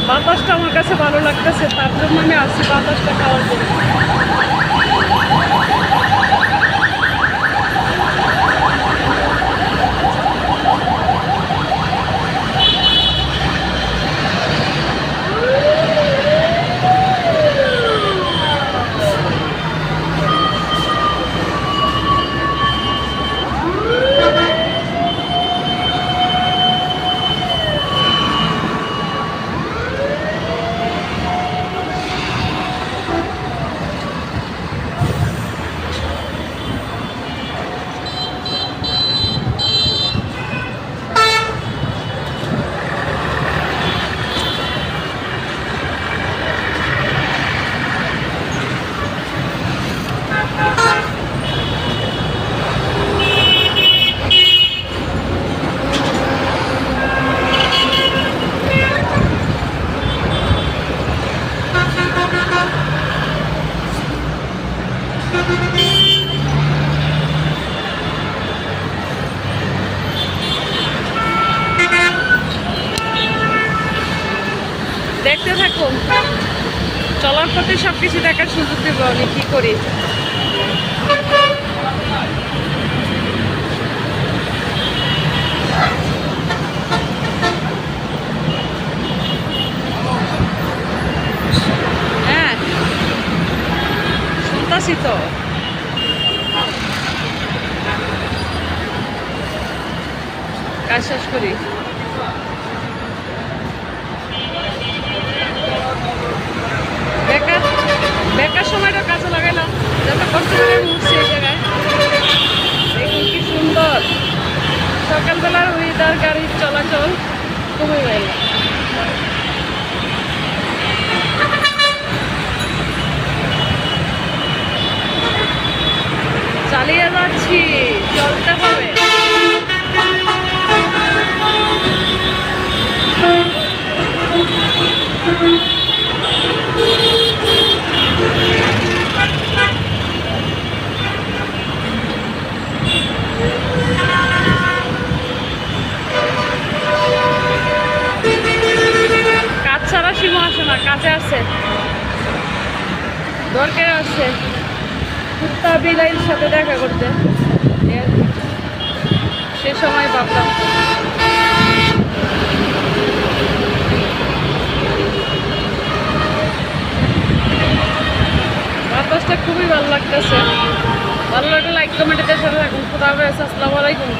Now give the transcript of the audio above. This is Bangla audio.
বাতাসটা আমার কাছে ভালো লাগতেছে, তার জন্য আমি আসছি বাতাসটা খাওয়ার জন্য। দেখতে থাকুন, চলার পথে সবকিছু দেখার সুযোগ দেবো আমি কি করি। হ্যাঁ শুনতাছি তো। কাজ শেষ করি। বেকার সময়টা কাজে লাগাইলাম, যত কষ্ট করে উঠছি এই জায়গায়। দেখুন কি সুন্দর সকালবেলার ওয়েদার, গাড়ির চলাচল খুবই ভালো। চালিয়ে যাচ্ছি, চলতে হবে। কাজ ছাড়া সীমা আসে না, কাছে আছে, দরকার আছে কুত্তা বিলাইয়ের সাথে দেখা করতে। সে সময় ভাবতাম বাতাসটা খুবই ভালো লাগতেছে। ভালো লাগলে লাইক কমেন্টের সাথে থাকুন। খুদা হাফেজ, আসসালামু আলাইকুম।